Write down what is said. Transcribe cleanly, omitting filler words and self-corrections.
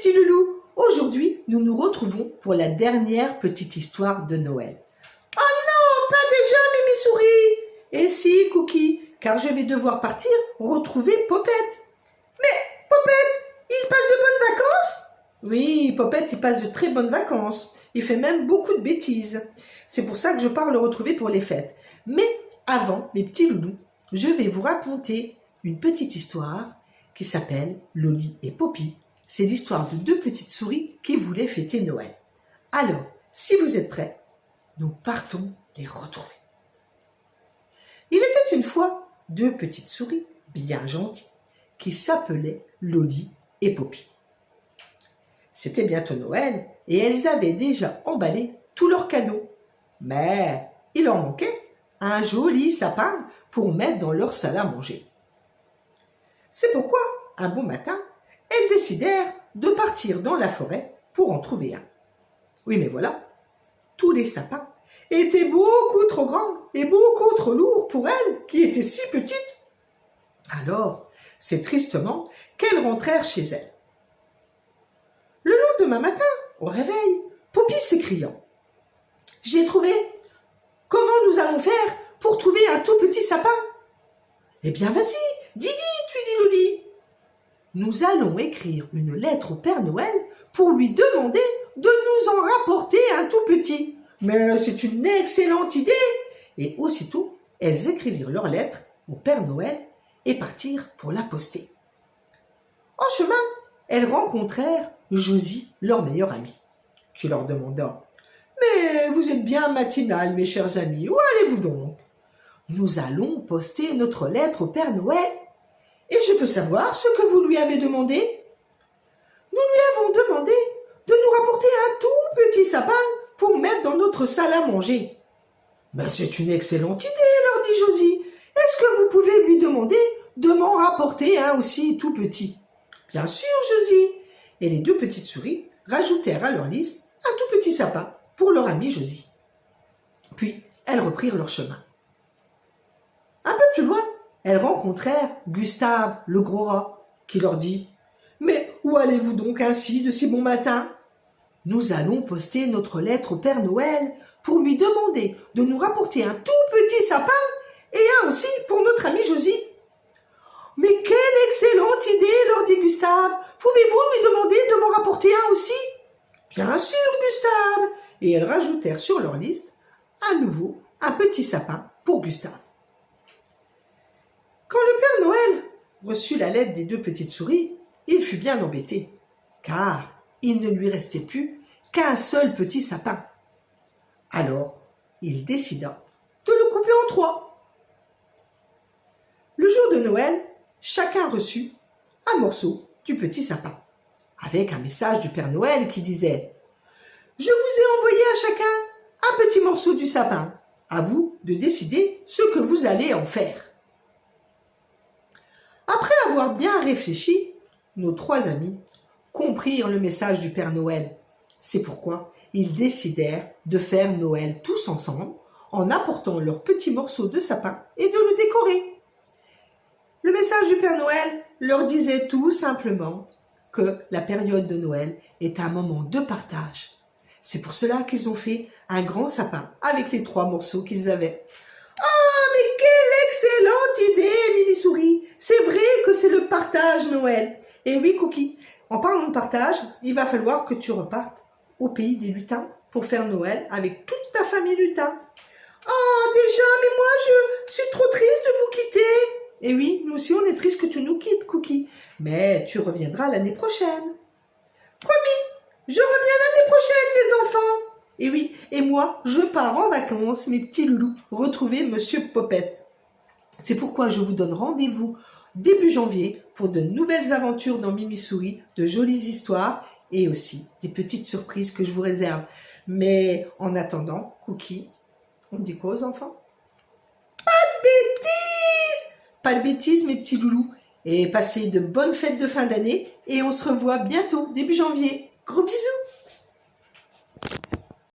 petits loulous. Aujourd'hui, nous nous retrouvons pour la dernière petite histoire de Noël. Oh non, pas déjà, Mimi Souris. Et si, Cookie, car je vais devoir partir retrouver Popette. Mais Popette, il passe de bonnes vacances? Oui, Popette, il passe de très bonnes vacances. Il fait même beaucoup de bêtises. C'est pour ça que je pars le retrouver pour les fêtes. Mais avant, mes petits loulous, je vais vous raconter une petite histoire qui s'appelle Loli et Poppy. C'est l'histoire de deux petites souris qui voulaient fêter Noël. Alors, si vous êtes prêts, nous partons les retrouver. Il était une fois deux petites souris bien gentilles qui s'appelaient Loli et Poppy. C'était bientôt Noël et elles avaient déjà emballé tous leurs cadeaux. Mais il leur manquait un joli sapin pour mettre dans leur salle à manger. C'est pourquoi, un beau matin, elles décidèrent de partir dans la forêt pour en trouver un. Oui, mais voilà, tous les sapins étaient beaucoup trop grands et beaucoup trop lourds pour elles qui étaient si petites. Alors, c'est tristement qu'elles rentrèrent chez elles. Le lendemain matin, au réveil, Poppy s'écriant: « J'ai trouvé! Comment nous allons faire pour trouver un tout petit sapin ?»« Eh bien, vas-y, dis vite, lui dit Loli. »« Nous allons écrire une lettre au Père Noël pour lui demander de nous en rapporter un tout petit. »« Mais c'est une excellente idée !» Et aussitôt, elles écrivirent leur lettre au Père Noël et partirent pour la poster. En chemin, elles rencontrèrent Josie, leur meilleure amie, qui leur demanda: « Mais vous êtes bien matinales, mes chers amis, où allez-vous donc ?»« Nous allons poster notre lettre au Père Noël. Et je peux savoir ce que vous lui avez demandé ?»« Nous lui avons demandé de nous rapporter un tout petit sapin pour mettre dans notre salle à manger. »« Mais c'est une excellente idée, leur dit Josie. Est-ce que vous pouvez lui demander de m'en rapporter un aussi tout petit ?»« Bien sûr, Josie. » Et les deux petites souris rajoutèrent à leur liste un tout petit sapin pour leur amie Josie. Puis, elles reprirent leur chemin. Un peu plus loin, elles rencontrèrent Gustave, le gros rat, qui leur dit: « Mais où allez-vous donc ainsi de si bon matin ?»« Nous allons poster notre lettre au Père Noël pour lui demander de nous rapporter un tout petit sapin et un aussi pour notre amie Josie. »« Mais quelle excellente idée, leur dit Gustave. Pouvez-vous lui demander de m'en rapporter un aussi ?»« Bien sûr, Gustave. » Et elles rajoutèrent sur leur liste à nouveau un petit sapin pour Gustave. Quand le Père Noël reçut la lettre des deux petites souris, il fut bien embêté, car il ne lui restait plus qu'un seul petit sapin. Alors, il décida de le couper en trois. Le jour de Noël, chacun reçut un morceau du petit sapin, avec un message du Père Noël qui disait: « Je vous ai envoyé à chacun un petit morceau du sapin. À vous de décider ce que vous allez en faire. » Après avoir bien réfléchi, nos trois amis comprirent le message du Père Noël. C'est pourquoi ils décidèrent de faire Noël tous ensemble en apportant leur petit morceau de sapin et de le décorer. Le message du Père Noël leur disait tout simplement que la période de Noël est un moment de partage. C'est pour cela qu'ils ont fait un grand sapin avec les trois morceaux qu'ils avaient. Oh, mais quelle excellente idée, Mimi Souris! C'est vrai que c'est le partage Noël. Et oui, Cookie, en parlant de partage, il va falloir que tu repartes au pays des lutins pour faire Noël avec toute ta famille lutin. Oh, déjà, mais moi, je suis trop triste de vous quitter. Et oui, nous aussi, on est triste que tu nous quittes, Cookie. Mais tu reviendras l'année prochaine. Promis, je reviens l'année prochaine, les enfants. Et oui, et moi, je pars en vacances, mes petits loulous, retrouver Monsieur Popette. C'est pourquoi je vous donne rendez-vous début janvier pour de nouvelles aventures dans Mimi Souris, de jolies histoires et aussi des petites surprises que je vous réserve. Mais en attendant, Cookie, on dit quoi aux enfants? Pas de bêtises, mes petits loulous. Et passez de bonnes fêtes de fin d'année et on se revoit bientôt, début janvier. Gros bisous!